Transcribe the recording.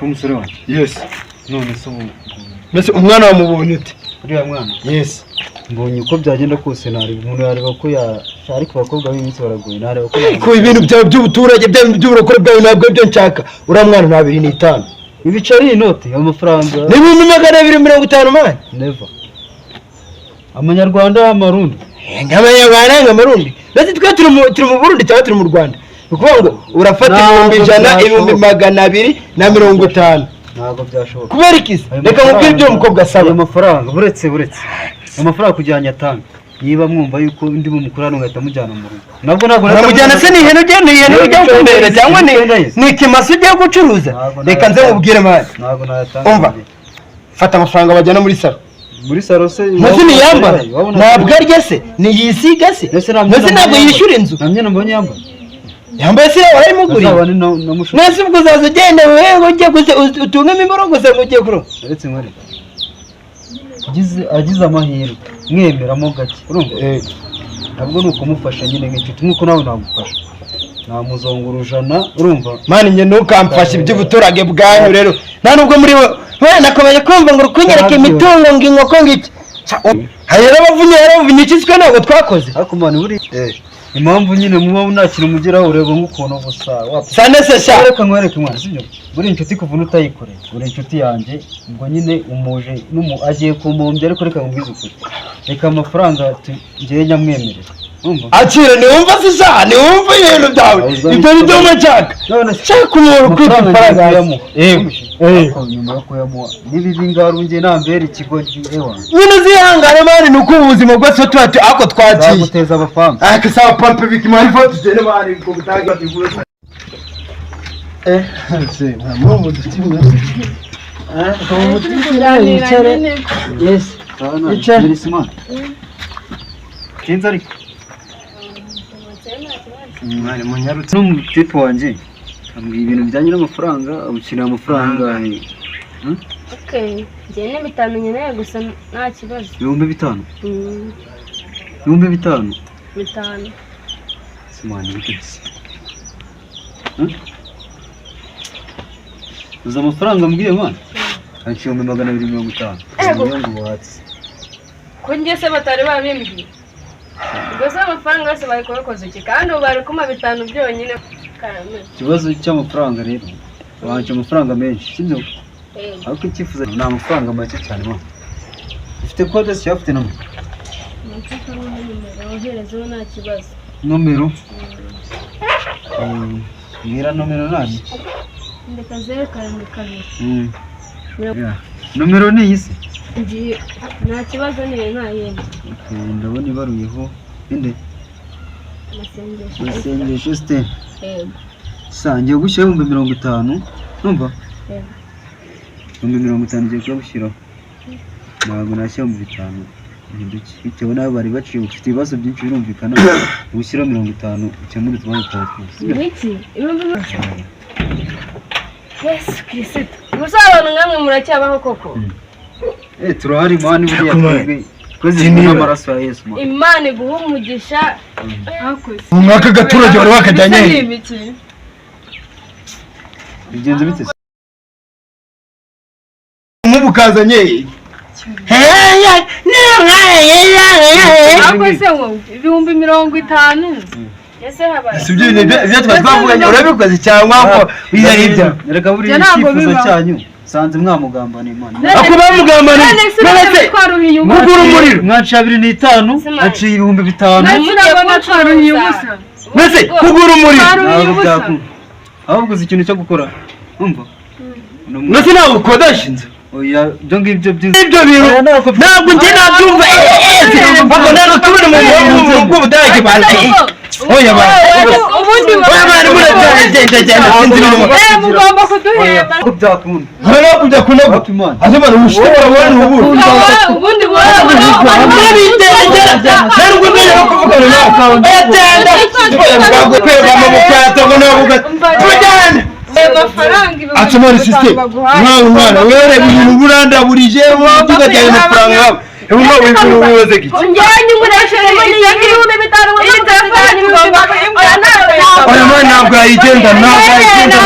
umusore wanjye. Yes. None se mbese umwana wamubonye ute? uriya mwana Yes. mbonye uko byagenda kose nareba umuntu yareba ko ariko abakobwa b'iminsi baragoye nareba ko ibintu byawe by'ubuturage by'uburokore bwawe ntabwo byo nshaka. Uriya mwana na 250. ibiceri inoti amafaranga ni 250 mani. Never. Amanyarwanda amarundi. Ng'amanyarwanda ng'amarundi. Bati twe turi mu Burundi cyangwa turi mu Rwanda. Ukuvuga ngo urafata 250. Ntabwo byashoboka. Kubera iki? Reka mubwire ibyo umukobwa asaba. Amafaranga buretse. Amafaranga kujyanya atanga. Niba mwumva yuko ndi mu mukurano ngahita mujyana mu rugo. Nabwo namujyana se ni ihene ujya kumbera cyangwa ni ikimasa ugiye gucuruza. Reka nze mubwire mani. Ntabwo nayatanga. Umva. Fata amafaranga bajyana muri salo. Muri salo se Nasi ni yambara. Ntabwo arya se ni yisiga se. Nasi ntabwo yishyura inzu. Namye nambonye yambara. Yambaye se warayimuguriye. Nasi ubwo uzaza ugenda wewe ujye utungamo imiborogo se ugiye kuro. Uretse nkore. Agize amahirwe mwemeramo gake urumva ntabwo ni ukumufasha nyine nk'inshuti nk'uko nawe nagufasha namuzongurujana urumva mani njye ntukamfashe iby'ubuturage bwanyu rero nta nubwo muri we nakomeje kumva ngo rukunyereke imitungo ngo inkoko ngiki hayera abavunye ikiswe ntabwo twakoze ariko mani buri impamvu nyine muba nta kintu mugeraho ureba nk'ukuntu gusa sane se sha reka nkwereke mwana sibyo buri inshuti kuvuna utayikoreye buri inshuti yanjye ubwo nyine umuje agiye kumumbya ariko reka ngubwize ukuri reka amafaranga ngiye nyamwemerera akire niwumva se sha niwumva ibintu byawe ibyo ni byo nshaka shaka umuntu kwita ifaranga yamuha nyuma yo kuyamuha nibibi ngarunge nambere ikigo ewa nyine zihangane mani nuko ubuzima bwose tuati ako twagiye guteza abafanga akasaba pampe bikimari foto zene mani ngo gutaga bigure se nta mudutimwe ko mudutimwe icare yes icare smart kinzari mwari munyarutse n'umutipe wanjye ambwiye ibintu bijyanye n'amafaranga abukinira amafaranga okay njye bitamenye naye gusa nta kibazo 5,000 5,000 simani bikisi uza amafaranga mbwiye mwana aciye 250 niyo ngo watse ko njye se batari babimbwiye gusa amafaranga yose bayikoze iki kandi bari kuma 5 byonyine ikibazo cy'amafaranga rero waje amafaranga menshi sibyo ariko icyifuzo ni amafaranga make cyane mwana ufite kode se afite numero oherezo nta kibazo numero ngira numero nani ndeka 0 numero ni iyise nta kibazo niyo nta yindi ndabona ibaruyeho inde masengesho ste sangiye gushyira 50 numva 50 ngiye kubishyiraho ntabwo nashyira 50 nduki bitewe nawe bari baciye ufite ibibazo byinshi birumvikana gushyira 50 ukemura tubaye twose iki yes Kristo musabana ngamwe muracyabaho koko turahari mani buriya twebwe koze n'amaraso ya Yesu Imana iguha umugisha hakoze umwaka gaturage bari bakajyanye bigenze bite umubukazanye akoze ngo 50,000 ese habaye sibyo ibyo twavuganye urabikoze cyangwa ngo bizahibya reka buriya icyifuzo cyanyu sanze mwamugambana Imana ako bamugambana none gugura umuriro mwaca 2,500 aciye 5,000 mbese kugura umuriro ahubwo uzi ikintu cyo gukora umva mbese ntabwo ukodesha inzu oya byo ngibyo byiza ibyo bintu ntabwo njye nabyumva ahubwo ntabwo tubone mu bw'ubudage bazi oya ubundi bari muragenda mugomba kuduhemba ko byakunda hano kujya kunaga aje bari mushobora bari ubundi ubundi ntabwo mbere yo kuvugana nawe atenda bwago kweba mu bukata ngo navuga tujyane amafaranga atumara system mwana were ibintu burandaburije tugajyana amafaranga yawe ubu wikuru wibaze iki njyanye umureshere y'ibihumbi 5 muri telefone ngomba oya mwana ntabwo yayigenda ntabwo yayigenda